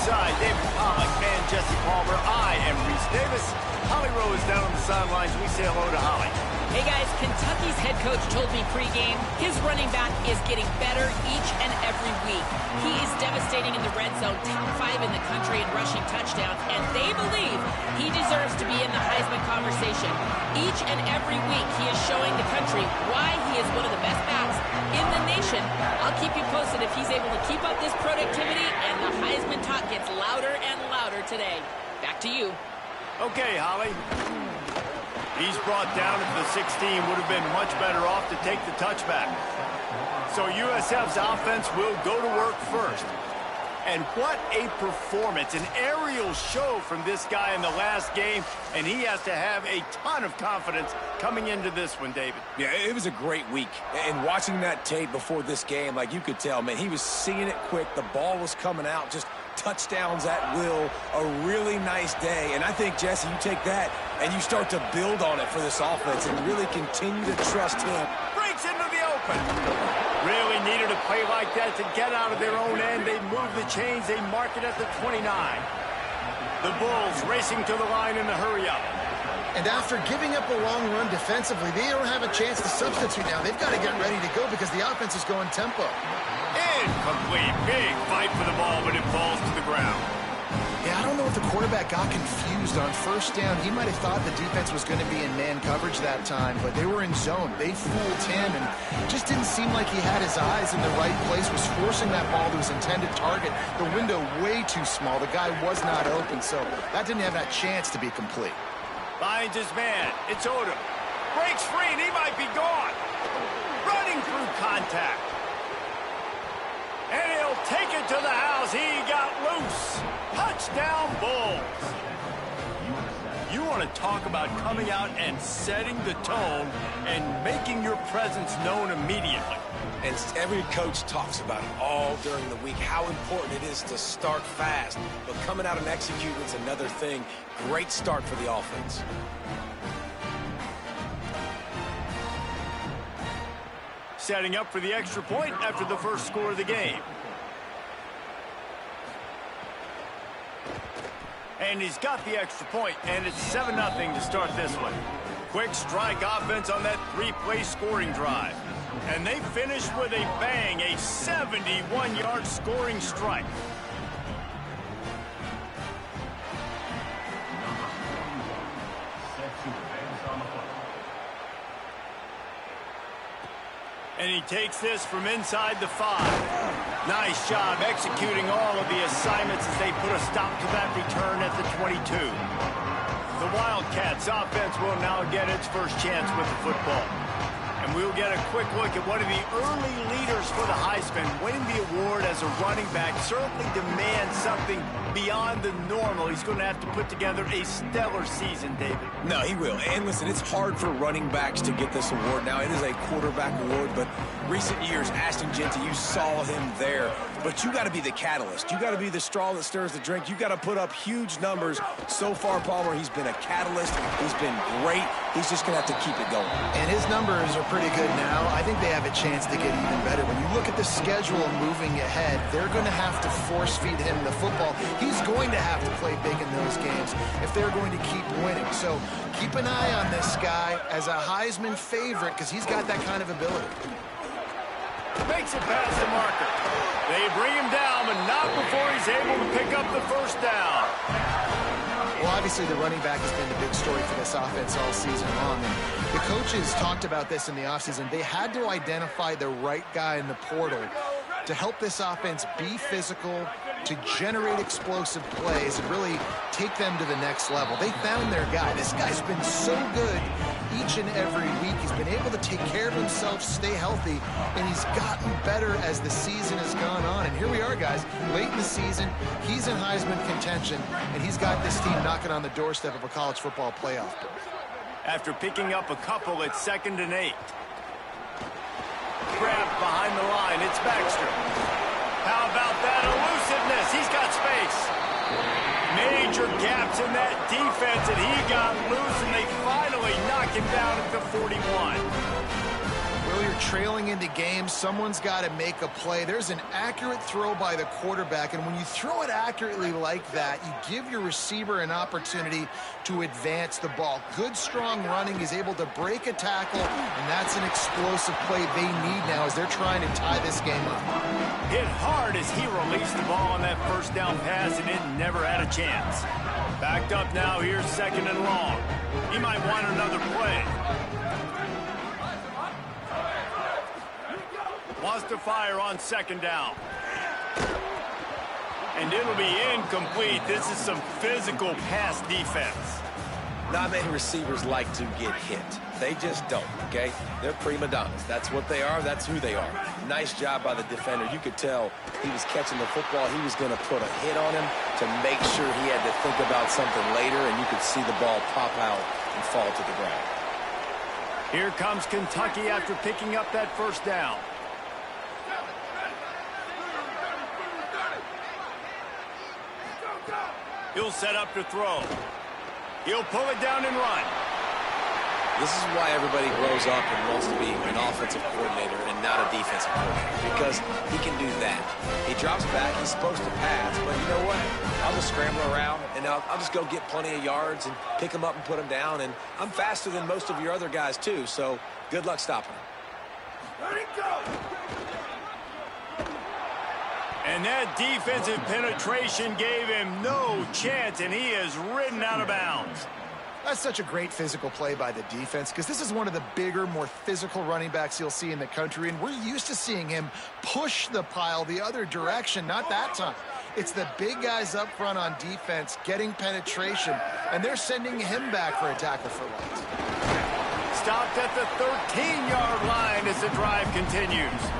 side, David Pollack and Jesse Palmer. I am Reese Davis. Holly Rowe is down on the sidelines. We say hello to Holly. Hey guys, Kentucky's head coach told me pregame his running back is getting better each and every week. He is devastating in the red zone, top 5 in the country in rushing touchdowns, and they believe he deserves to be in the Heisman conversation. Each and every week he is showing the country why he is one of the best backs in the nation. I'll keep you posted if he's able to keep up this productivity, and the Heisman talk gets louder and louder today. Back to you. Okay, Holly. He's brought down at the 16. Would have been much better off to take the touchback. So USF's offense will go to work first. And what a performance. An aerial show from this guy in the last game. And he has to have a ton of confidence coming into this one, David. Yeah, it was a great week. And watching that tape before this game, like you could tell, man, he was seeing it quick. The ball was coming out, just touchdowns at will. A really nice day. And I think, Jesse, you take that and you start to build on it for this offense and really continue to trust him. Breaks into the open. Really needed a play like that to get out of their own end. They move the chains. They mark it at the 29. The Bulls racing to the line in the hurry-up. And after giving up a long run defensively, they don't have a chance to substitute now. They've got to get ready to go because the offense is going tempo. Incomplete. Big fight for the ball, but it falls to the ground. Yeah, I don't know if the quarterback got confused on first down. He might have thought the defense was going to be in man coverage that time, but they were in zone. They fooled him, and it just didn't seem like he had his eyes in the right place, was forcing that ball to his intended target. The window way too small. The guy was not open, so that didn't have that chance to be complete. Finds his man. It's Odom. Breaks free, and he might be gone. Running through contact. And he'll take it to the house. He got loose. Touchdown, Bulls. You want to talk about coming out and setting the tone and making your presence known immediately. And every coach talks about it all during the week, how important it is to start fast. But coming out and executing is another thing. Great start for the offense. Setting up for the extra point after the first score of the game. And he's got the extra point, and it's 7-0 to start this one. Quick strike offense on that 3-play scoring drive. And they finish with a bang, a 71-yard scoring strike. And he takes this from inside the 5. Nice job executing all of the assignments as they put a stop to that return at the 22. The Wildcats offense will now get its first chance with the football. And we'll get a quick look at one of the early leaders for the Heisman. Winning the award as a running back certainly demands something beyond the normal. He's going to have to put together a stellar season, David. No, he will. And listen, it's hard for running backs to get this award. Now, it is a quarterback award, but recent years, Ashton Jeanty, you saw him there. But you got to be the catalyst. You got to be the straw that stirs the drink. You got to put up huge numbers. So far, Palmer, he's been a catalyst. He's been great. He's just going to have to keep it going. And his numbers are pretty good now. I think they have a chance to get even better. When you look at the schedule moving ahead, they're going to have to force feed him the football. He's going to have to play big in those games if they're going to keep winning. So keep an eye on this guy as a Heisman favorite because he's got that kind of ability. Makes it past the marker. They bring him down, but not before he's able to pick up the first down. Well, obviously, the running back has been the big story for this offense all season long. And the coaches talked about this in the offseason. They had to identify the right guy in the portal to help this offense be physical, to generate explosive plays, and really take them to the next level. They found their guy. This guy's been so good each and every week. He's been able to take care of himself, stay healthy, and he's gotten better as the season has gone on. And here we are, guys, late in the season. He's in Heisman contention, and he's got this team knocking on the doorstep of a college football playoff berth. After picking up a couple, it's 2nd and 8. Grab behind the line. It's Baxter. How about that elusiveness? He's got space. Major gaps in that defense, and he got loose, and they finally knock him down at the 41. Well, you're you're trailing into games, someone's got to make a play. There's an accurate throw by the quarterback, and when you throw it accurately like that, you give your receiver an opportunity to advance the ball. Good, strong running is able to break a tackle, and that's an explosive play they need now as they're trying to tie this game up. Hit hard as he released the ball on that first down pass, and it never had a chance. Backed up now, here's 2nd and long. He might want another play. Wants to fire on 2nd down. And it'll be incomplete. This is some physical pass defense. Not many receivers like to get hit. They just don't, okay? They're prima donnas. That's what they are. That's who they are. Nice job by the defender. You could tell he was catching the football. He was going to put a hit on him to make sure he had to think about something later, and you could see the ball pop out and fall to the ground. Here comes Kentucky after picking up that first down. He'll set up to throw. He'll pull it down and run. This is why everybody grows up and wants to be an offensive coordinator and not a defensive coordinator, because he can do that. He drops back, he's supposed to pass, but you know what? I'll just scramble around, and I'll just go get plenty of yards and pick them up and put them down, and I'm faster than most of your other guys too, so good luck stopping him. Let it go! And that defensive penetration gave him no chance, and he is ridden out of bounds. That's such a great physical play by the defense because this is one of the bigger, more physical running backs you'll see in the country, and we're used to seeing him push the pile the other direction. Not that time. It's the big guys up front on defense getting penetration, and they're sending him back for a tackle for loss. Stopped at the 13-yard line as the drive continues.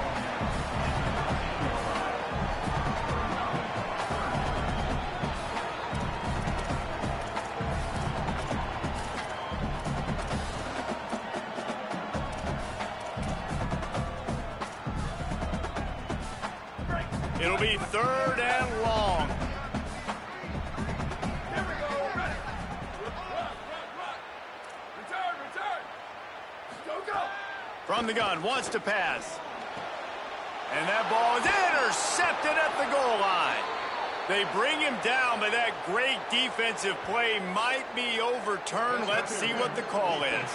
It'll be 3rd and long. Here we go, ready. Return. Go. From the gun, wants to pass. And that ball is intercepted at the goal line. They bring him down, but that great defensive play might be overturned. Let's see what the call is.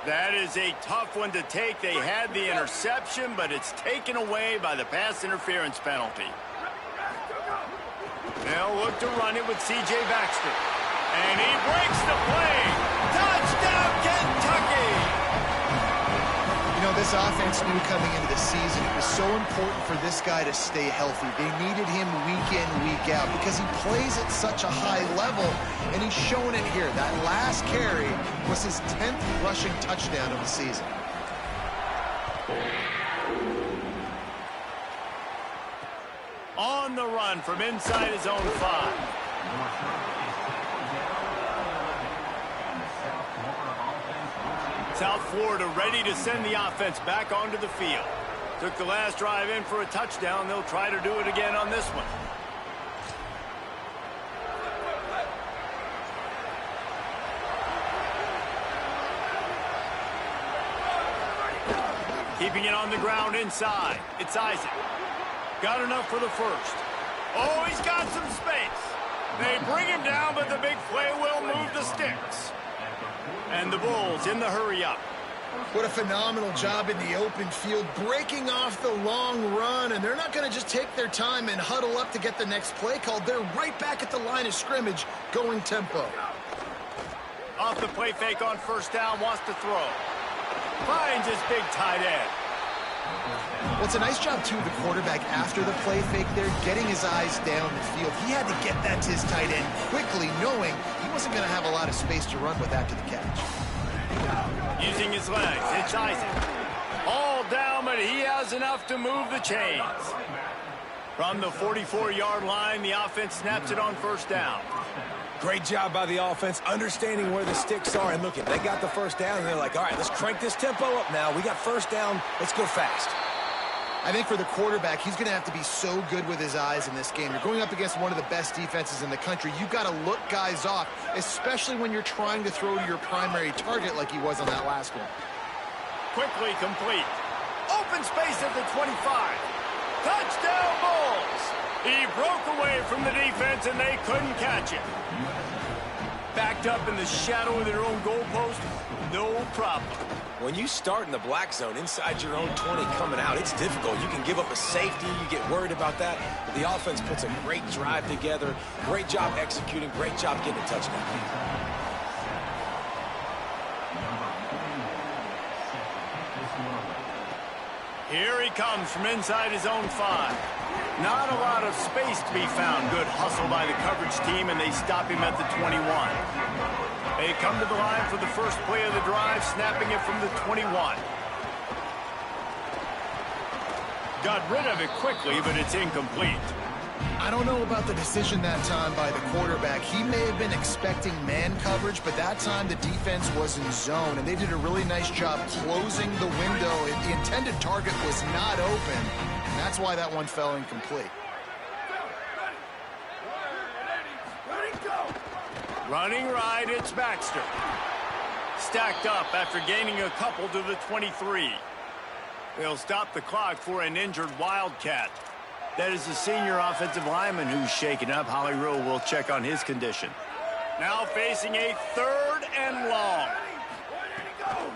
That is a tough one to take. They had the interception, but it's taken away by the pass interference penalty. They'll look to run it with C.J. Baxter. And he breaks the play. Touchdown, Kentucky! You know, this offense knew coming into the season it was so important for this guy to stay healthy. They needed him week in, week out because he plays at such a high level, and he's shown it here. That last carry was his 10th rushing touchdown of the season. On the run from inside his own 5. South Florida ready to send the offense back onto the field. Took the last drive in for a touchdown. They'll try to do it again on this one. Keeping it on the ground inside. It's Isaac. Got enough for the first. Oh, he's got some space. They bring him down, but the big play will move the sticks. And the Bulls in the hurry-up. What a phenomenal job in the open field, breaking off the long run, and they're not going to just take their time and huddle up to get the next play called. They're right back at the line of scrimmage, going tempo. Off the play fake on first down, wants to throw. Finds his big tight end. Well, it's a nice job, too, the quarterback after the play fake there, getting his eyes down the field. He had to get that to his tight end quickly, knowing he wasn't going to have a lot of space to run with after the catch. Using his legs, it's Isaac. All down, but he has enough to move the chains. From the 44-yard line, the offense snaps it on first down. Great job by the offense, understanding where the sticks are. And look, they got the first down, and they're like, all right, let's crank this tempo up now. We got first down. Let's go fast. I think for the quarterback, he's going to have to be so good with his eyes in this game. You're going up against one of the best defenses in the country. You've got to look guys off, especially when you're trying to throw to your primary target like he was on that last one. Quickly complete. Open space at the 25. Touchdown Bulls. He broke away from the defense, and they couldn't catch it. Backed up in the shadow of their own goalpost, no problem. When you start in the black zone inside your own 20 coming out, it's difficult. You can give up a safety. You get worried about that. But the offense puts a great drive together. Great job executing. Great job getting a touchdown. Here he comes from inside his own 5. Not a lot of space to be found. Good hustle by the coverage team, and they stop him at the 21. They come to the line for the first play of the drive, snapping it from the 21. Got rid of it quickly, but it's incomplete. I don't know about the decision that time by the quarterback. He may have been expecting man coverage, but that time the defense was in zone, and they did a really nice job closing the window. The intended target was not open, and that's why that one fell incomplete. Running right, it's Baxter. Stacked up after gaining a couple to the 23. They'll stop the clock for an injured Wildcat. That is the senior offensive lineman who's shaken up. Holly Rowe will check on his condition. Now facing a 3rd and long.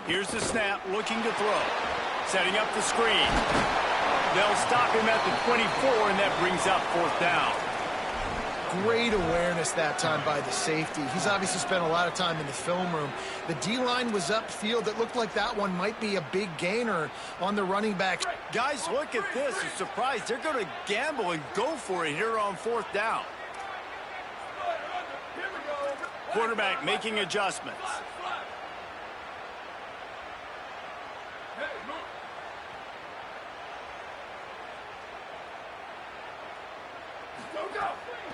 Here's the snap, looking to throw. Setting up the screen. They'll stop him at the 24, and that brings up 4th down. Great awareness that time by the safety. He's obviously spent a lot of time in the film room. The D-line was upfield. It looked like that one might be a big gainer on the running back. Guys, look at this. I'm surprised. They're going to gamble and go for it here on 4th down. Quarterback making adjustments.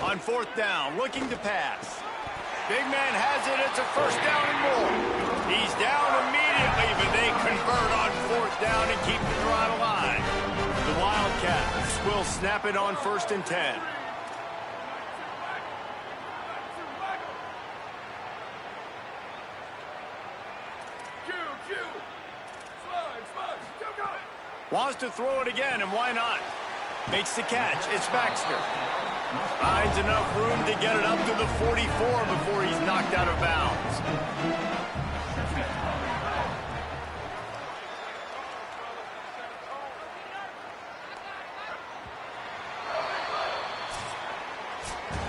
On 4th down, looking to pass. Big man has it. It's a 1st down and more. He's down immediately, but they convert on 4th down and keep the drive alive. The Wildcats will snap it on 1st and 10. Wants to throw it again, and why not? Makes the catch. It's Baxter. Finds enough room to get it up to the 44 before he's knocked out of bounds.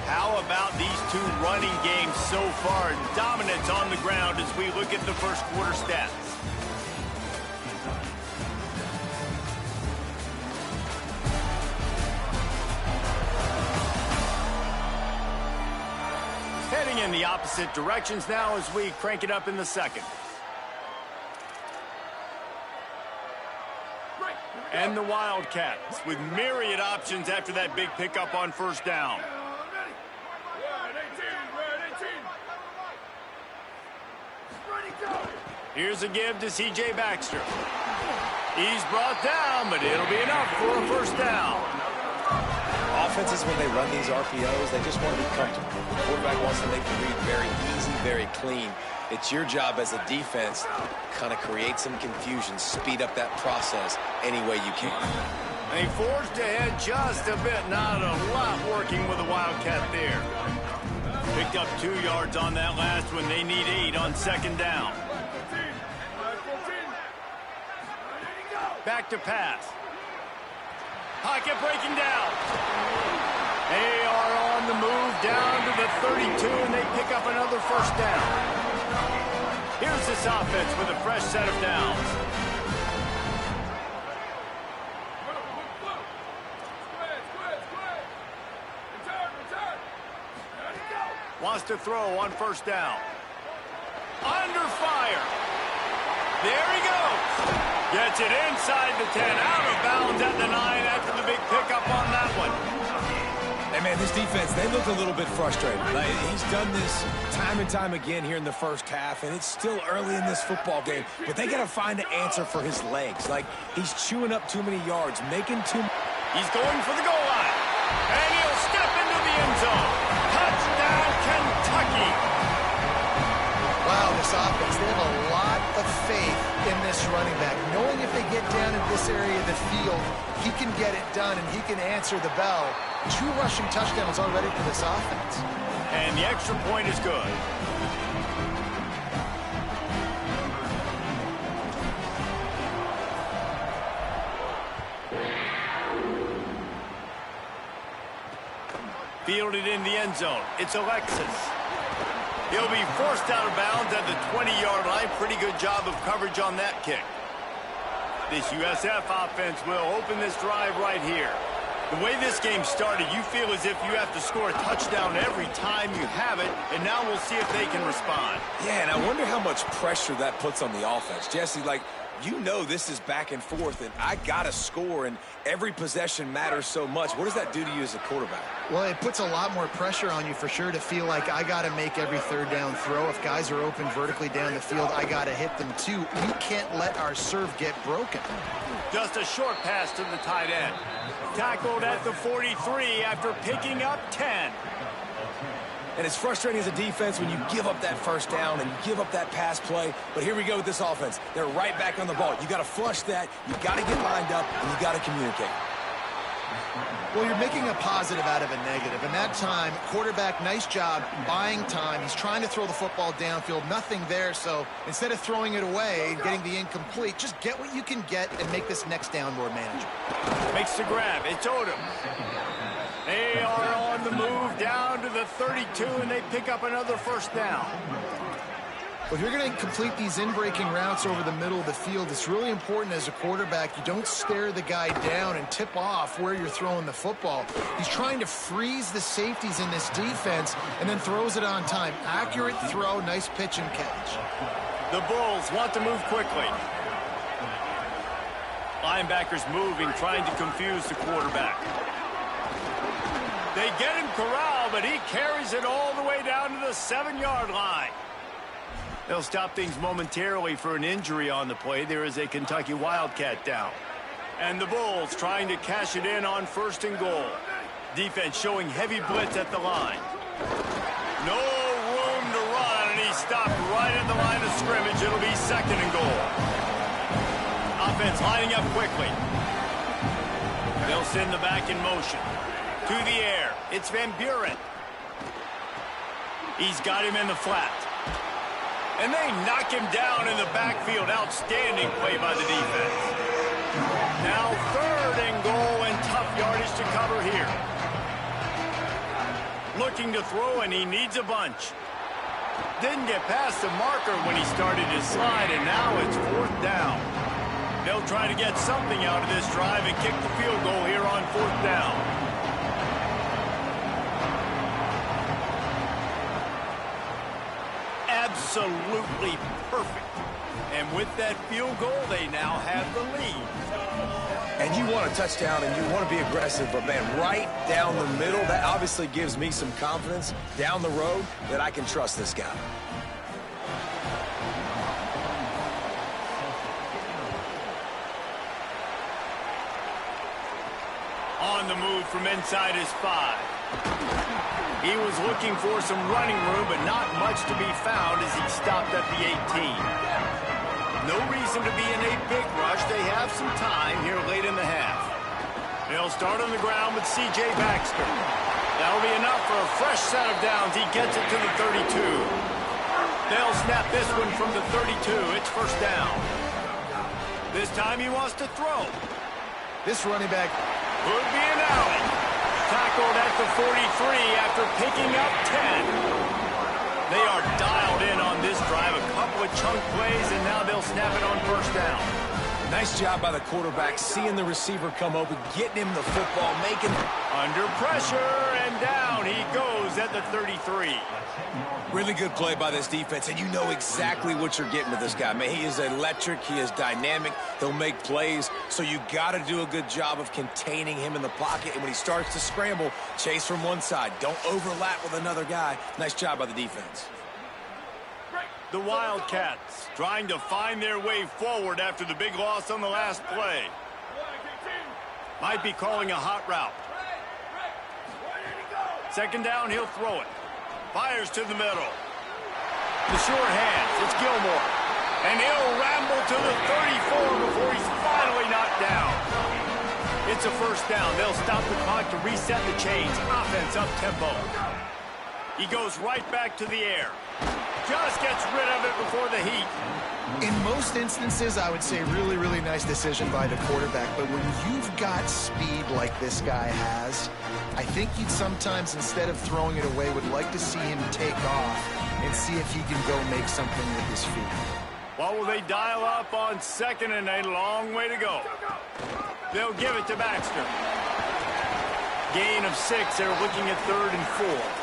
How about these two running games so far? Dominance on the ground as we look at the first quarter stats. Heading in the opposite directions now as we crank it up in the second. And the Wildcats with myriad options after that big pickup on 1st down. Here's a give to C.J. Baxter. He's brought down, but it'll be enough for a 1st down. Offenses, when they run these RPOs, they just want to be comfortable. The quarterback wants to make the read very easy, very clean. It's your job as a defense, kind of create some confusion, speed up that process any way you can. They forged ahead just a bit, not a lot working with the Wildcat there. Picked up 2 yards on that last one. They need 8 on 2nd down. Back to pass. Pocket breaking down. They are on the move down to the 32, and they pick up another 1st down. Here's this offense with a fresh set of downs. Wants to throw on 1st down. Under fire. There he goes. Gets it inside the 10, out of bounds at the 9 after the big pickup on that one. They man, this defense, they look a little bit frustrated. Like, he's done this time and time again here in the first half, and it's still early in this football game, but they got to find an answer for his legs. Like, he's chewing up too many yards, making too... He's going for the goal line, and he'll step into the end zone. Touchdown, Kentucky. Wow, this offense, they have a lot of faith in this running back, knowing if they get down in this area of the field, he can get it done and he can answer the bell. 2 rushing touchdowns already for this offense. And the extra point is good. Fielded in the end zone. It's Alexis. He'll be forced out of bounds at the 20-yard line. Pretty good job of coverage on that kick. This USF offense will open this drive right here. The way this game started, you feel as if you have to score a touchdown every time you have it, and now we'll see if they can respond. Yeah, and I wonder how much pressure that puts on the offense. Jesse, like, you know this is back and forth, and I got to score, and every possession matters so much. What does that do to you as a quarterback? Well, it puts a lot more pressure on you for sure to feel like I got to make every third down throw. If guys are open vertically down the field, I got to hit them too. We can't let our serve get broken. Just a short pass to the tight end. Tackled at the 43 after picking up 10. And it's frustrating as a defense when you give up that first down and you give up that pass play. But here we go with this offense. They're right back on the ball. You got to flush that. You got to get lined up, and you got to communicate. Well, you're making a positive out of a negative. And that time, quarterback, nice job buying time. He's trying to throw the football downfield. Nothing there. So instead of throwing it away and getting the incomplete, just get what you can get and make this next down more manageable. Makes the grab. It's Odom. They are on the move down to the 32, and they pick up another first down. Well, if you're going to complete these in-breaking routes over the middle of the field, it's really important as a quarterback you don't stare the guy down and tip off where you're throwing the football. He's trying to freeze the safeties in this defense and then throws it on time. Accurate throw, nice pitch and catch. The Bulls want to move quickly. Linebackers moving, trying to confuse the quarterback. They get him corralled, but he carries it all the way down to the 7-yard line. They'll stop things momentarily for an injury on the play. There is a Kentucky Wildcat down. And the Bulls trying to cash it in on 1st and goal. Defense showing heavy blitz at the line. No room to run, and he stopped right at the line of scrimmage. It'll be 2nd and goal. Offense lining up quickly. They'll send the back in motion. To the air, it's Van Buren. He's got him in the flat. And they knock him down in the backfield. Outstanding play by the defense. Now 3rd and goal, and tough yardage to cover here. Looking to throw, and he needs a bunch. Didn't get past the marker when he started his slide, and now it's 4th down. They'll try to get something out of this drive and kick the field goal here on 4th down. Absolutely perfect. And with that field goal, they now have the lead. And you want a touchdown and you want to be aggressive, but man, right down the middle, that obviously gives me some confidence down the road that I can trust this guy. On the move from inside his 5. He was looking for some running room, but not much to be found as he stopped at the 18. No reason to be in a big rush. They have some time here late in the half. They'll start on the ground with C.J. Baxter. That'll be enough for a fresh set of downs. He gets it to the 32. They'll snap this one from the 32. It's 1st down. This time he wants to throw. This running back could be an alley. Tackled at the 43 after picking up 10. They are dialed in on this drive. A couple of chunk plays, and now they'll snap it on 1st down. Nice job by the quarterback, seeing the receiver come open, getting him the football, making... Under pressure, and down he goes at the 33. Really good play by this defense, and you know exactly what you're getting with this guy. Man, he is electric. He is dynamic. He'll make plays, so you got to do a good job of containing him in the pocket. And when he starts to scramble, chase from one side. Don't overlap with another guy. Nice job by the defense. The Wildcats trying to find their way forward after the big loss on the last play. Might be calling a hot route. Second down, he'll throw it. Fires to the middle. The sure hands, it's Gilmore. And he'll ramble to the 34 before he's finally knocked down. It's a first down. They'll stop the clock to reset the chains. Offense up tempo. He goes right back to the air. Just gets rid of it before the heat. In most instances, I would say really, really nice decision by the quarterback. But when you've got speed like this guy has, I think you'd sometimes, instead of throwing it away, would like to see him take off and see if he can go make something with his feet. What will they dial up on second and a long way to go? They'll give it to Baxter. Gain of 6. They're looking at 3rd and 4.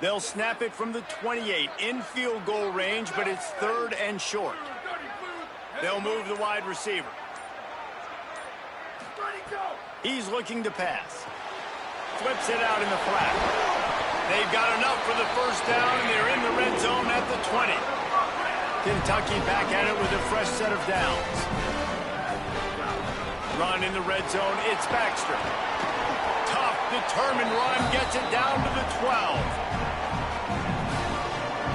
They'll snap it from the 28 in field goal range, but it's 3rd and short. They'll move the wide receiver. He's looking to pass. Flips it out in the flat. They've got enough for the first down, and they're in the red zone at the 20. Kentucky back at it with a fresh set of downs. Run in the red zone, it's Baxter. Tough, determined run, gets it down to the 12.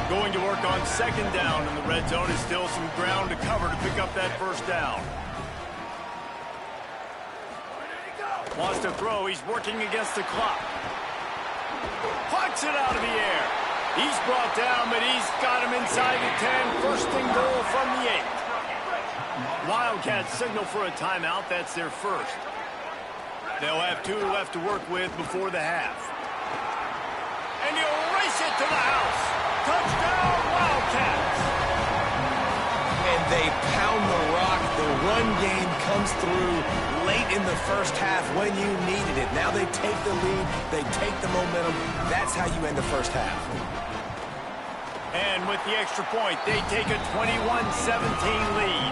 Going to work on second down in the red zone is still some ground to cover to pick up that first down. Wants to throw, he's working against the clock. Plucks it out of the air. He's brought down, but he's got him inside the 10. First and goal from the 8. Wildcats signal for a timeout. That's their first. They'll have 2 left to work with before the half. And he'll race it to the house. Touchdown, Wildcats! And they pound the rock. The run game comes through late in the first half when you needed it. Now they take the lead. They take the momentum. That's how you end the first half. And with the extra point, they take a 21-17 lead.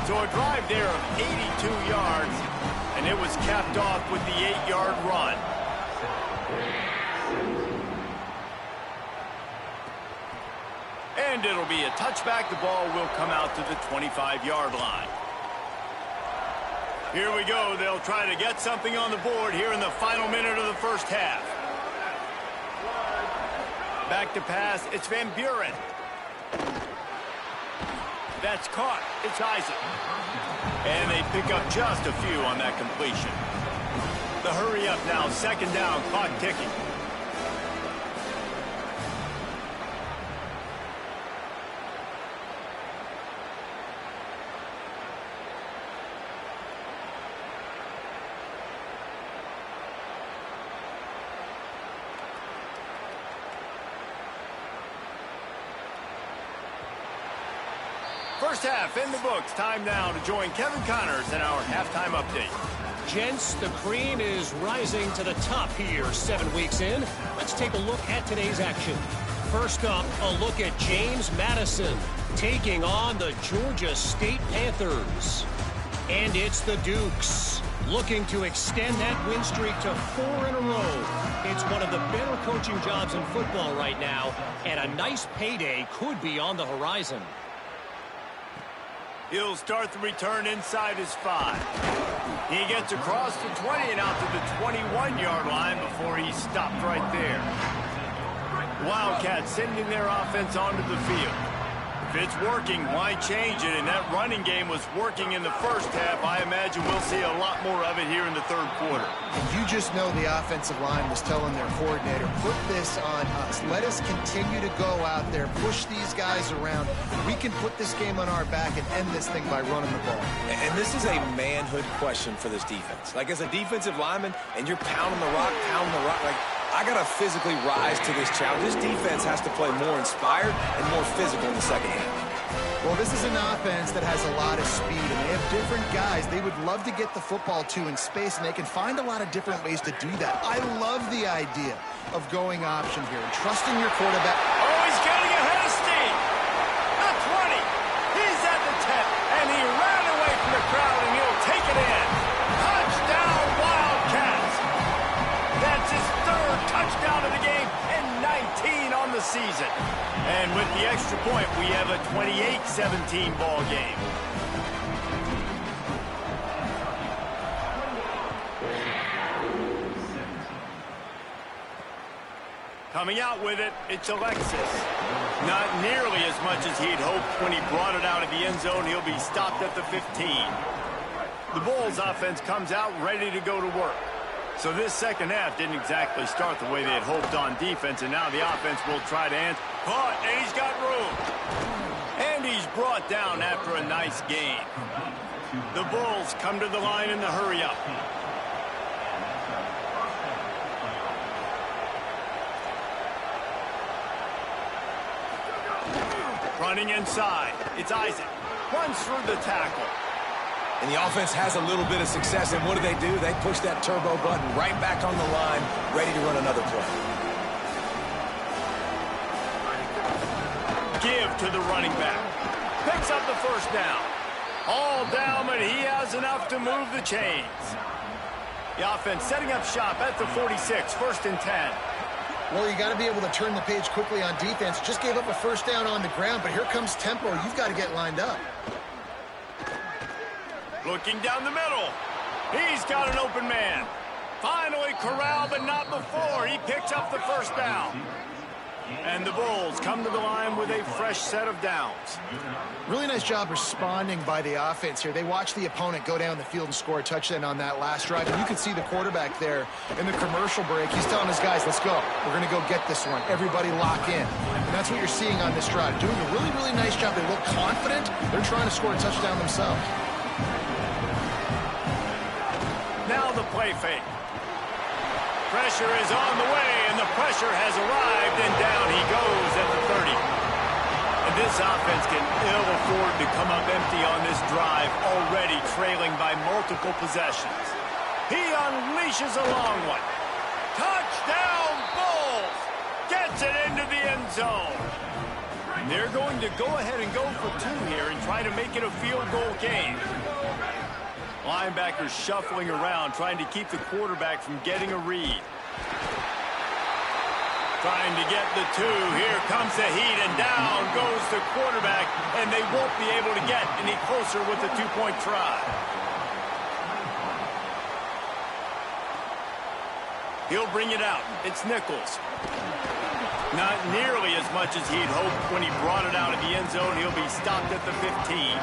So a drive there of 82 yards, and it was capped off with the 8-yard run. And it'll be a touchback. The ball will come out to the 25-yard line. Here we go. They'll try to get something on the board here in the final minute of the first half. Back to pass. It's Van Buren. That's caught. It's Isaac. And they pick up just a few on that completion. The hurry up now. Second down. Clock ticking. First half in the books. Time now to join Kevin Connors in our halftime update. Gents, the cream is rising to the top here 7 weeks in. Let's take a look at today's action. First up, a look at James Madison taking on the Georgia State Panthers. And it's the Dukes looking to extend that win streak to 4 in a row. It's one of the better coaching jobs in football right now, and a nice payday could be on the horizon. He'll start the return inside his 5. He gets across the 20 and out to the 21-yard line before he's stopped right there. Wildcats sending their offense onto the field. If it's working, why change it? And that running game was working in the first half. I imagine we'll see a lot more of it here in the third quarter. And you just know the offensive line was telling their coordinator, put this on us. Let us continue to go out there, push these guys around. We can put this game on our back and end this thing by running the ball. And this is a manhood question for this defense. Like, as a defensive lineman, and you're pounding the rock, like, I got to physically rise to this challenge. This defense has to play more inspired and more physical in the second half. Well, this is an offense that has a lot of speed, and they have different guys they would love to get the football to in space, and they can find a lot of different ways to do that. I love the idea of going option here and trusting your quarterback. Oh, he's getting ahead of steam. The 20. He's at the 10, and he ran away from the crowd, and he'll take it in. Touchdown, Wildcats. That's his third touchdown of the game and 19 on the season. And with the extra point, we have a 28-17 ball game. Coming out with it, it's Alexis. Not nearly as much as he'd hoped when he brought it out of the end zone. He'll be stopped at the 15. The Bulls offense comes out ready to go to work. So this second half didn't exactly start the way they had hoped on defense, and now the offense will try to answer. But he's got room. And he's brought down after a nice gain. The Bulls come to the line in the hurry-up. Running inside. It's Isaac. Runs through the tackle. And the offense has a little bit of success, and what do? They push that turbo button right back on the line, ready to run another play. Give to the running back. Picks up the first down. All down, but he has enough to move the chains. The offense setting up shop at the 46, first and 10. Well, you got to be able to turn the page quickly on defense. Just gave up a first down on the ground, but here comes tempo. You've got to get lined up. Looking down the middle. He's got an open man. Finally corralled, but not before. He picks up the first down. And the Bulls come to the line with a fresh set of downs. Really nice job responding by the offense here. They watched the opponent go down the field and score a touchdown on that last drive. And you can see the quarterback there in the commercial break. He's telling his guys, let's go. We're going to go get this one. Everybody lock in. And that's what you're seeing on this drive. Doing a really, really nice job. They look confident. They're trying to score a touchdown themselves. Now the play fake. Pressure is on the way, and the pressure has arrived, and down he goes at the 30. And this offense can ill afford to come up empty on this drive, already trailing by multiple possessions. He unleashes a long one. Touchdown, Bulls! Gets it into the end zone. They're going to go ahead and go for two here and try to make it a field goal game. Linebackers shuffling around, trying to keep the quarterback from getting a read. Trying to get the two. Here comes the heat, and down goes the quarterback, and they won't be able to get any closer with the two-point try. He'll bring it out. It's Nichols. Not nearly as much as he'd hoped when he brought it out of the end zone. He'll be stopped at the 15.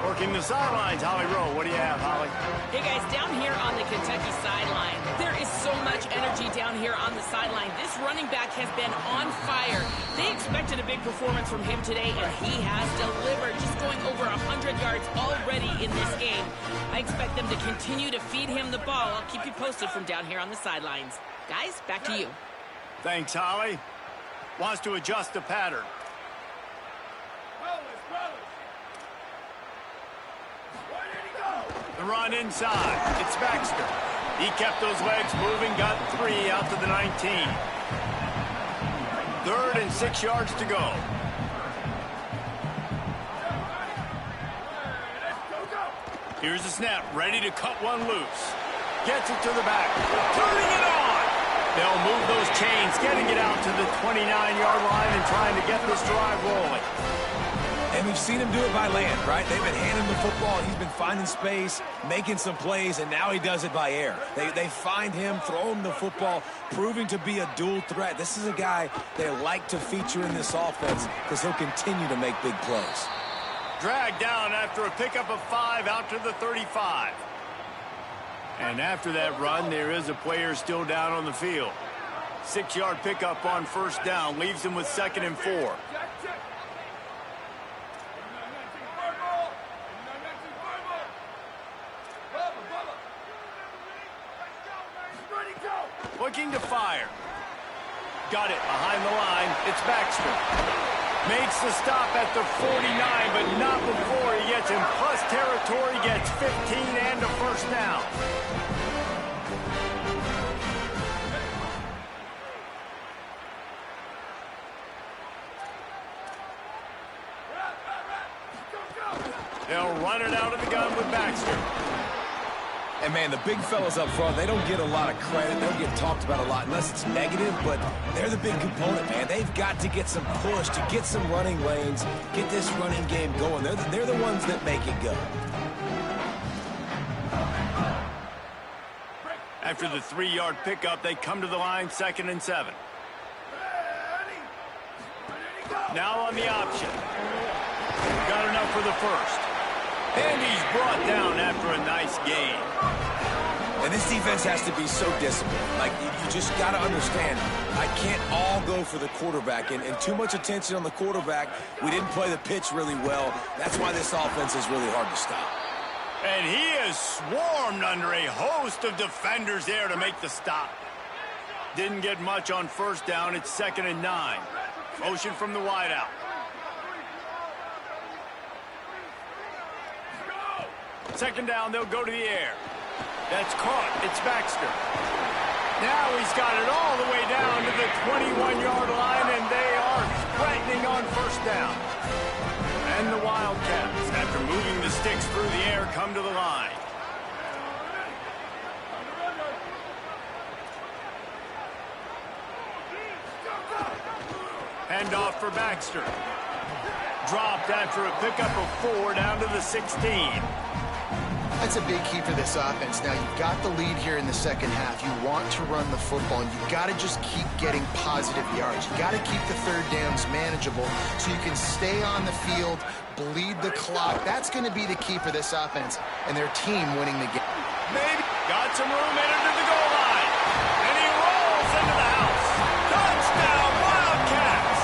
Working the sidelines, Holly Rowe. What do you have, Holly? Hey, guys, down here on the Kentucky sideline, there is so much energy down here on the sideline. This running back has been on fire. They expected a big performance from him today, and he has delivered, just going over 100 yards already in this game. I expect them to continue to feed him the ball. I'll keep you posted from down here on the sidelines. Guys, back to you. Thanks, Holly. Wants to adjust the pattern. The run inside. It's Baxter. He kept those legs moving, got 3 out to the 19. 3rd and 6 yards to go. Here's the snap, ready to cut one loose. Gets it to the back, turning it on. They'll move those chains, getting it out to the 29-yard line and trying to get this drive rolling. And we've seen him do it by land, right? They've been handing the football, and he's been finding space, making some plays, and now he does it by air. They find him, throw him the football, proving to be a dual threat. This is a guy they like to feature in this offense because he'll continue to make big plays. Dragged down after a pickup of 5 out to the 35. And after that run, there is a player still down on the field. 6-yard pickup on first down leaves him with 2nd and 4. Looking to fire. Got it behind the line. It's Baxter. Makes the stop at the 49, but not before he gets in plus territory, gets 15 and a first down. They'll run it out of the gun with Baxter. And, man, the big fellas up front, they don't get a lot of credit. They don't get talked about a lot unless it's negative, but they're the big component, man. They've got to get some push, to get some running lanes, get this running game going. They're the ones that make it go. After the 3-yard pickup, they come to the line, 2nd and 7. Now on the option. Got enough for the first. And he's brought down after a nice gain. And this defense has to be so disciplined. Like, you just got to understand, I can't all go for the quarterback. And too much attention on the quarterback. We didn't play the pitch really well. That's why this offense is really hard to stop. And he is swarmed under a host of defenders there to make the stop. Didn't get much on first down. It's 2nd and 9. Motion from the wideout. Second down, they'll go to the air. That's caught. It's Baxter. Now he's got it all the way down to the 21-yard line, and they are threatening on first down. And the Wildcats, after moving the sticks through the air, come to the line. Handoff for Baxter. Dropped after a pickup of 4 down to the 16. That's a big key for this offense. Now, you've got the lead here in the second half. You want to run the football, and you've got to just keep getting positive yards. You've got to keep the third downs manageable so you can stay on the field, bleed the clock. That's going to be the key for this offense and their team winning the game. Maybe got some room in to the goal line. And he rolls into the house. Touchdown, Wildcats!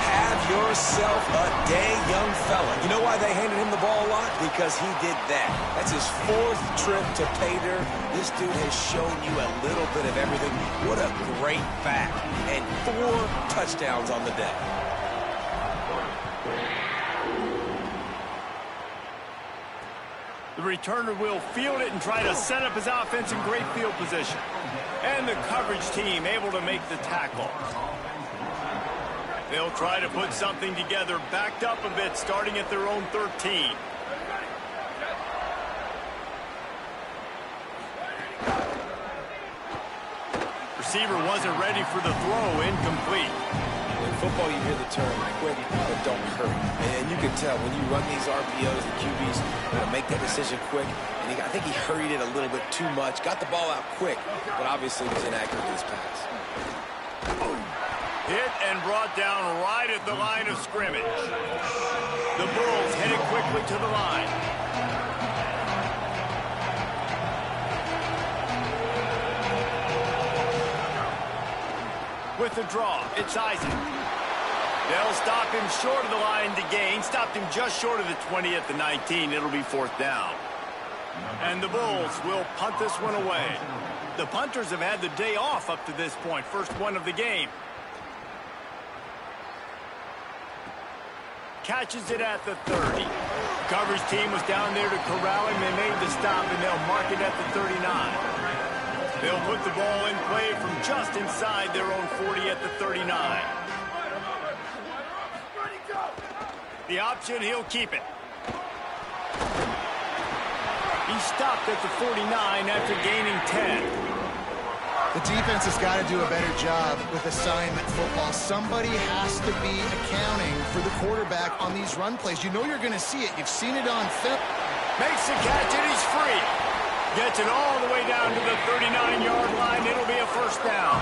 Have yourself a day, young fella. You know why they handed him the ball a lot? Because he did that. That's his 4th trip to pay dirt. This dude has shown you a little bit of everything. What a great back. And 4 touchdowns on the day. The returner will field it and try to set up his offense in great field position. And the coverage team able to make the tackle. They'll try to put something together, backed up a bit, starting at their own 13. Receiver wasn't ready for the throw, incomplete. In football, you hear the term quick, but don't hurry. And you can tell when you run these RPOs, the QBs are going to make that decision quick. And I think he hurried it a little bit too much, got the ball out quick, but obviously was inaccurate with his pass. Hit and brought down right at the line of scrimmage. The Bulls headed quickly to the line. With the draw, it's Isaac. They'll stop him short of the line to gain. Stopped him just short of the 20 at the 19. It'll be 4th down. And the Bulls will punt this one away. The punters have had the day off up to this point. First one of the game. Catches it at the 30. Coverage team was down there to corral him. They made the stop, and they'll mark it at the 39. They'll put the ball in play from just inside their own 40 at the 39. The option, he'll keep it. He stopped at the 49 after gaining 10. The defense has got to do a better job with assignment football. Somebody has to be accounting for the quarterback on these run plays. You know you're going to see it. You've seen it on film. Makes the catch, and he's free. Gets it all the way down to the 39-yard line. It'll be a first down.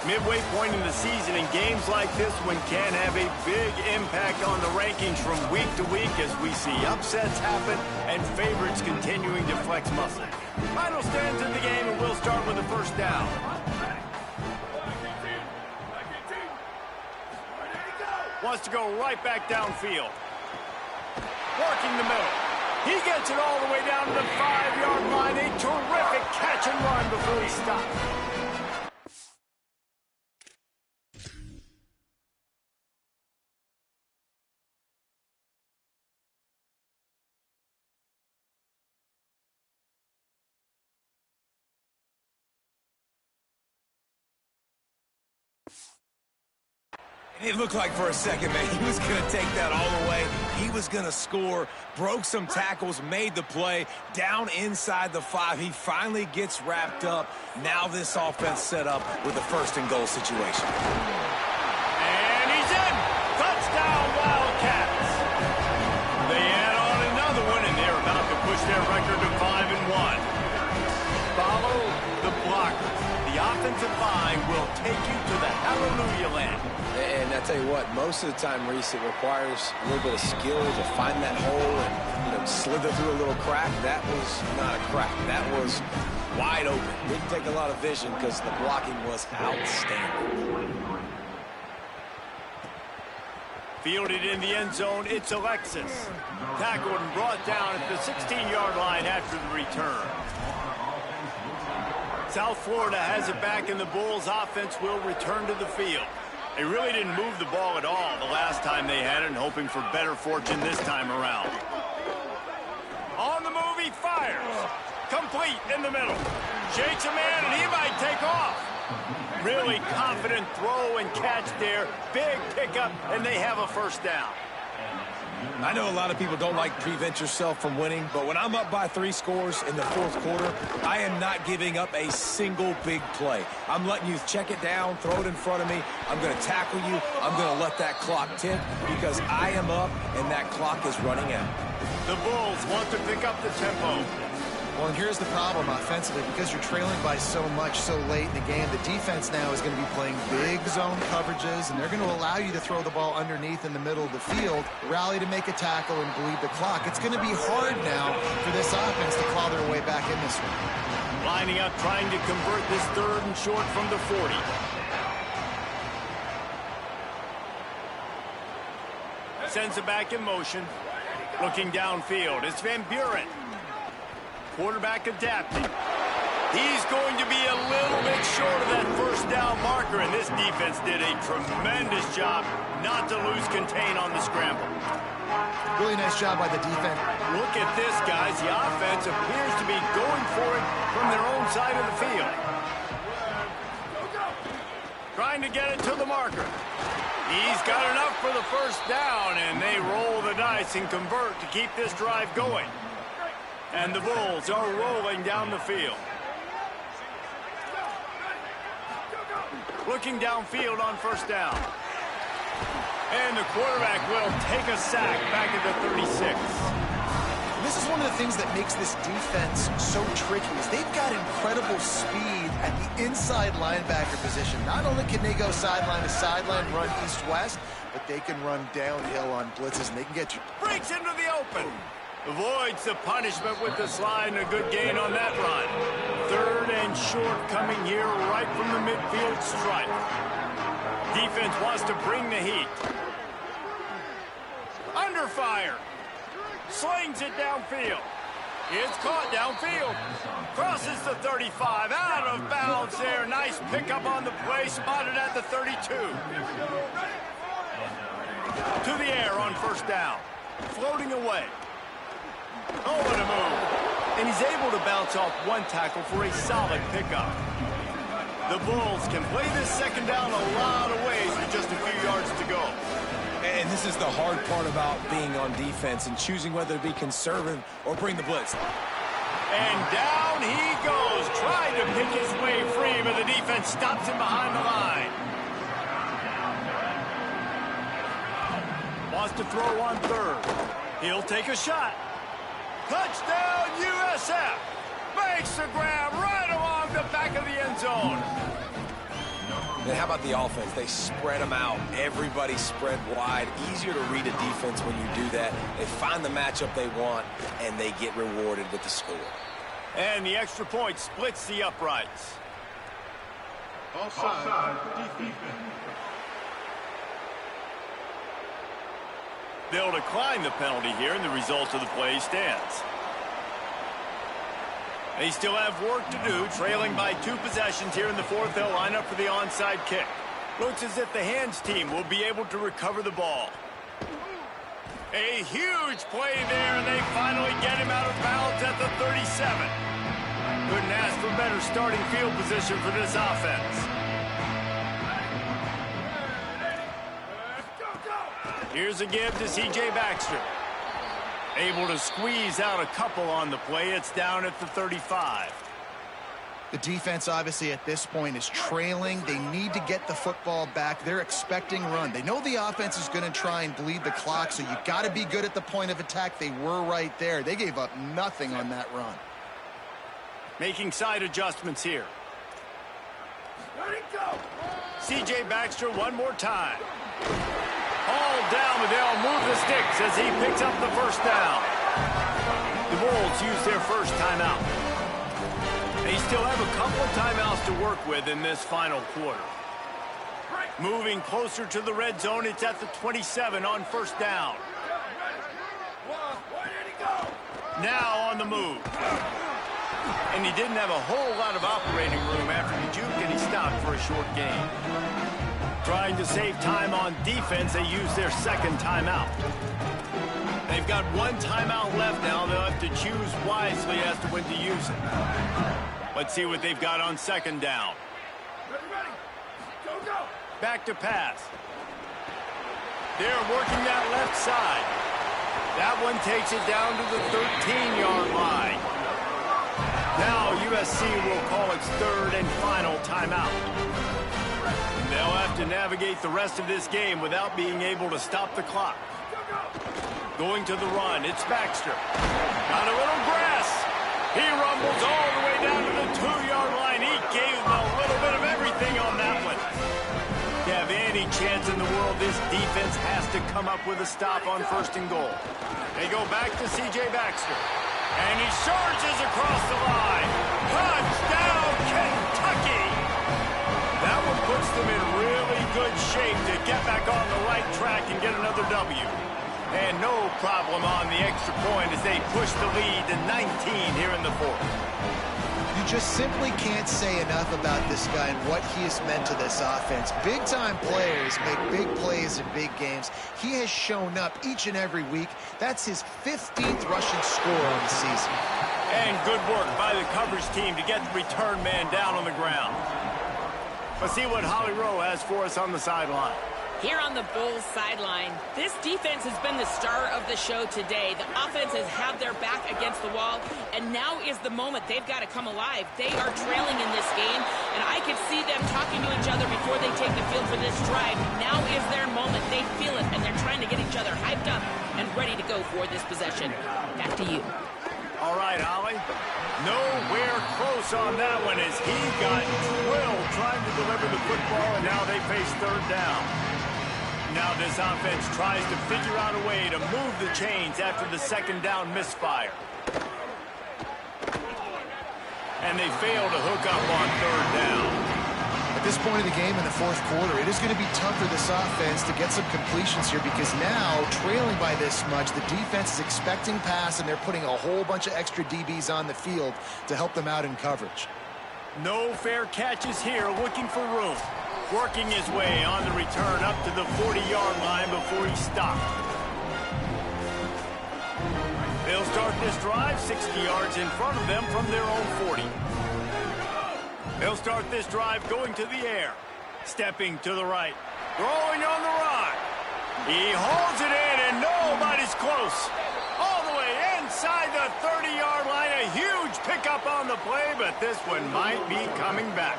Midway point in the season, and games like this one can have a big impact on the rankings from week to week as we see upsets happen and favorites continuing to flex muscle. Final stands in the game, and we'll start with the first down. Wants to go right back downfield. Working the middle. He gets it all the way down to the 5-yard line. A terrific catch and run before he stops. It looked like for a second, man, he was going to take that all the way. He was going to score, broke some tackles, made the play, down inside the 5. He finally gets wrapped up. Now this offense set up with a first-and-goal situation. And he's in! Touchdown, Wildcats! They add on another one, and they're about to push their record to 5-1. Follow the blockers. The offensive line will take you to the hallelujah land. And I tell you what, most of the time, Reese, it requires a little bit of skill to find that hole and slither through a little crack. That was not a crack. That was wide open. Didn't take a lot of vision because the blocking was outstanding. Fielded in the end zone, it's Alexis. Tackled and brought down at the 16-yard line after the return. South Florida has it back, and the Bulls offense will return to the field. They really didn't move the ball at all the last time they had it, and hoping for better fortune this time around. On the move, he fires. Complete in the middle. Shakes a man, and he might take off. Really confident throw and catch there. Big pickup, and they have a first down. I know a lot of people don't like prevent yourself from winning, but when I'm up by 3 scores in the fourth quarter, I am not giving up a single big play. I'm letting you check it down, throw it in front of me. I'm going to tackle you. I'm going to let that clock tick because I am up and that clock is running out. The Bulls want to pick up the tempo. Well, and here's the problem offensively. Because you're trailing by so much so late in the game, the defense now is going to be playing big zone coverages, and they're going to allow you to throw the ball underneath in the middle of the field, rally to make a tackle, and bleed the clock. It's going to be hard now for this offense to claw their way back in this one. Lining up, trying to convert this 3rd and short from the 40. Sends it back in motion. Looking downfield, it's Van Buren. Quarterback adapting. He's going to be a little bit short of that first down marker, and this defense did a tremendous job not to lose contain on the scramble. Really nice job by the defense. Look at this, guys. The offense appears to be going for it from their own side of the field. Trying to get it to the marker. He's got enough for the first down, and they roll the dice and convert to keep this drive going. And the Bulls are rolling down the field. Looking downfield on first down. And the quarterback will take a sack back at the 36. This is one of the things that makes this defense so tricky is they've got incredible speed at the inside linebacker position. Not only can they go sideline to sideline, run east-west, but they can run downhill on blitzes, and they can get you. Breaks into the open. Avoids the punishment with the slide, and a good gain on that run. 3rd and short coming here right from the midfield stripe. Defense wants to bring the heat. Under fire. Slings it downfield. It's caught downfield. Crosses the 35. Out of bounds there. Nice pickup on the play. Spotted at the 32. To the air on first down. Floating away. Oh, what a move. And he's able to bounce off one tackle for a solid pickup. The Bulls can play this second down a lot of ways with just a few yards to go. And And this is the hard part about being on defense and choosing whether to be conservative or bring the blitz. And down he goes, trying to pick his way free, but the defense stops him behind the line. Wants to throw on third. He'll take a shot. Touchdown, USF. Makes the grab right along the back of the end zone. And how about the offense? They spread them out. Everybody spread wide. Easier to read a defense when you do that. They find the matchup they want, and they get rewarded with the score. And the extra point splits the uprights. Offside defense. They'll decline the penalty here, and the result of the play stands. They still have work to do, trailing by 2 possessions here in the fourth. They'll line up for the onside kick. Looks as if the hands team will be able to recover the ball. A huge play there, and they finally get him out of bounds at the 37. Couldn't ask for better starting field position for this offense. Here's a give to C.J. Baxter. Able to squeeze out a couple on the play. It's down at the 35. The defense, obviously, at this point is trailing. They need to get the football back. They're expecting run. They know the offense is going to try and bleed the clock, so you got to be good at the point of attack. They were right there. They gave up nothing on that run. Making side adjustments here. C.J. Baxter one more time. All down, but they'll move the sticks as he picks up the first down. The Wolves use their first timeout. They still have a couple of timeouts to work with in this final quarter. Moving closer to the red zone, it's at the 27 on first down. Now on the move. And he didn't have a whole lot of operating room after the juke, and he stopped for a short gain. Trying to save time on defense, they use their second timeout. They've got 1 timeout left now. They'll have to choose wisely as to when to use it. Let's see what they've got on second down. Back to pass. They're working that left side. That one takes it down to the 13-yard line. Now USC will call its third and final timeout. They'll have to navigate the rest of this game without being able to stop the clock. Going to the run, it's Baxter. Got a little grass. He rumbles all the way down to the 2-yard line. He gave them a little bit of everything on that one. To have any chance in the world, this defense has to come up with a stop on first and goal. They go back to C.J. Baxter. And he surges across the line. Touchdown, Kentucky! That one puts them in really good shape to get back on the right track and get another W. And no problem on the extra point as they push the lead to 19 here in the fourth. You just simply can't say enough about this guy and what he has meant to this offense. Big-time players make big plays in big games. He has shown up each and every week. That's his 15th rushing score on the season. And good work by the coverage team to get the return man down on the ground. Let's see what Holly Rowe has for us on the sideline. Here on the Bulls sideline, this defense has been the star of the show today. The offense has had their back against the wall, and now is the moment they've got to come alive. They are trailing in this game, and I can see them talking to each other before they take the field for this drive. Now is their moment. They feel it, and they're trying to get each other hyped up and ready to go for this possession. Back to you. All right, Holly. Nowhere close on that one as he got drilled trying to deliver the football, and now they face third down. Now this offense tries to figure out a way to move the chains after the second down misfire. And they fail to hook up on third down. At this point of the game in the fourth quarter, it is going to be tough for this offense to get some completions here because now, trailing by this much, the defense is expecting pass, and they're putting a whole bunch of extra DBs on the field to help them out in coverage. No fair catches here, looking for room. Working his way on the return up to the 40-yard line before he stopped. They'll start this drive 60 yards in front of them from their own 40. They'll start this drive going to the air. Stepping to the right. Throwing on the run. He holds it in, and nobody's close. All the way inside the 30-yard line. A huge pickup on the play, but this one might be coming back.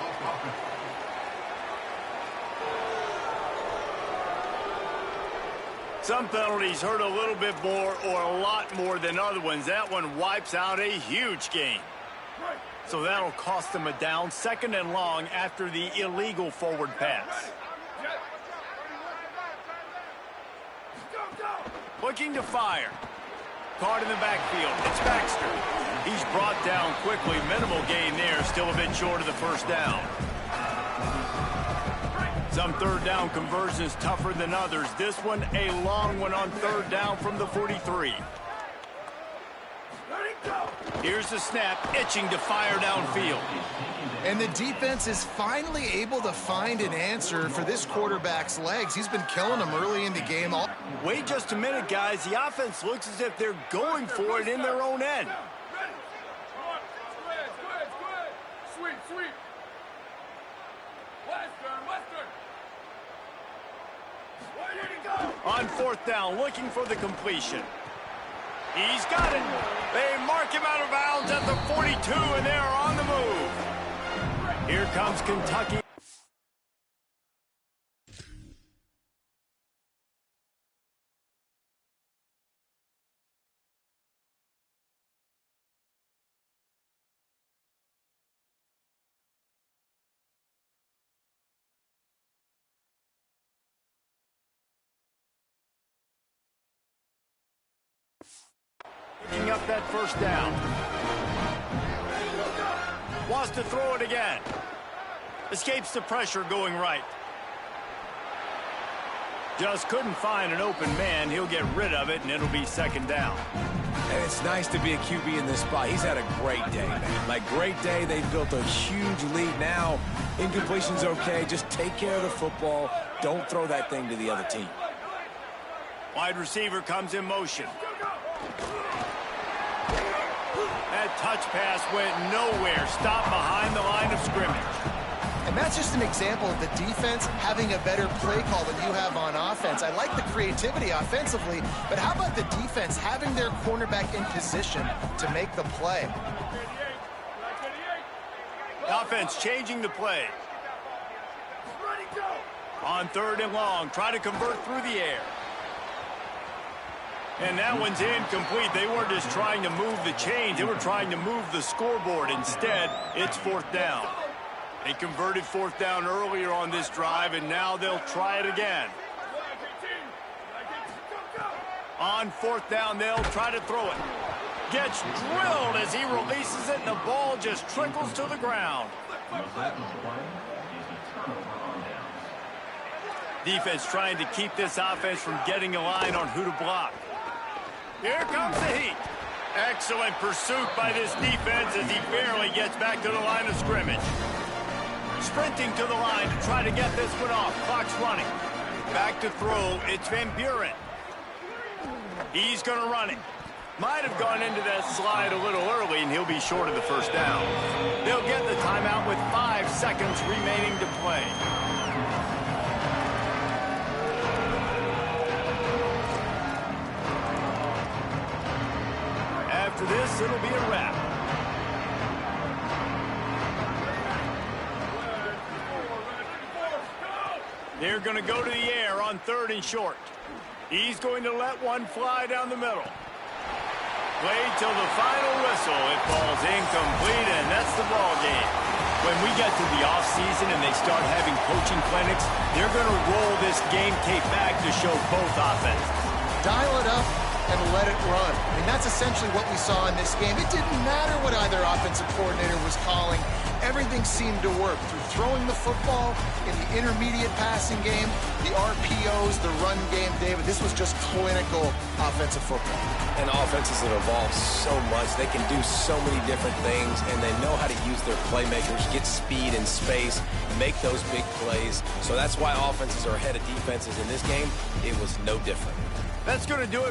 Some penalties hurt a little bit more or a lot more than other ones. That one wipes out a huge gain. So that'll cost them a down, 2nd and long after the illegal forward pass. Looking to fire. Caught in the backfield. It's Baxter. He's brought down quickly. Minimal gain there. Still a bit short of the first down. Some 3rd down conversions tougher than others. This one a long one on 3rd down from the 43. Here's the snap, itching to fire downfield. And the defense is finally able to find an answer for this quarterback's legs. He's been killing them early in the game. Wait just a minute, guys. The offense looks as if they're going for it in their own end. On 4th down, looking for the completion. He's got it. They mark him out of bounds at the 42, and they are on the move. Here comes Kentucky. Picking up that 1st down. Wants to throw it again. Escapes the pressure going right. Just couldn't find an open man. He'll get rid of it, and it'll be 2nd down. And it's nice to be a QB in this spot. He's had a great day, man. Like, great day. They've built a huge lead now. Incompletion's okay. Just take care of the football. Don't throw that thing to the other team. Wide receiver comes in motion. That touch pass went nowhere. Stopped behind the line of scrimmage. And that's just an example of the defense having a better play call than you have on offense. I like the creativity offensively, but how about the defense having their cornerback in position to make the play? The offense changing the play. On 3rd and long, try to convert through the air. And that one's incomplete. They weren't just trying to move the chains. They were trying to move the scoreboard. Instead, it's 4th down. They converted 4th down earlier on this drive, and now they'll try it again. On 4th down, they'll try to throw it. Gets drilled as he releases it, and the ball just trickles to the ground. Defense trying to keep this offense from getting a line on who to block. Here comes the heat. Excellent pursuit by this defense as he barely gets back to the line of scrimmage. Sprinting to the line to try to get this one off. Clock's running. Back to throw. It's Van Buren. He's going to run it. Might have gone into that slide a little early, and he'll be short of the 1st down. They'll get the timeout with 5 seconds remaining to play. After this, it'll be a wrap. They're going to go to the air on 3rd and short. He's going to let one fly down the middle. Played till the final whistle. It falls incomplete, and that's the ball game. When we get to the offseason and they start having coaching clinics, they're going to roll this game tape back to show both offenses. Dial it up and let it run. I mean, that's essentially what we saw in this game. It didn't matter what either offensive coordinator was calling. Everything seemed to work through throwing the football in the intermediate passing game, the RPOs, the run game. David, this was just clinical offensive football. And offenses that evolve so much. They can do so many different things, and they know how to use their playmakers, get speed and space, make those big plays. So that's why offenses are ahead of defenses in this game. It was no different. That's going to do it.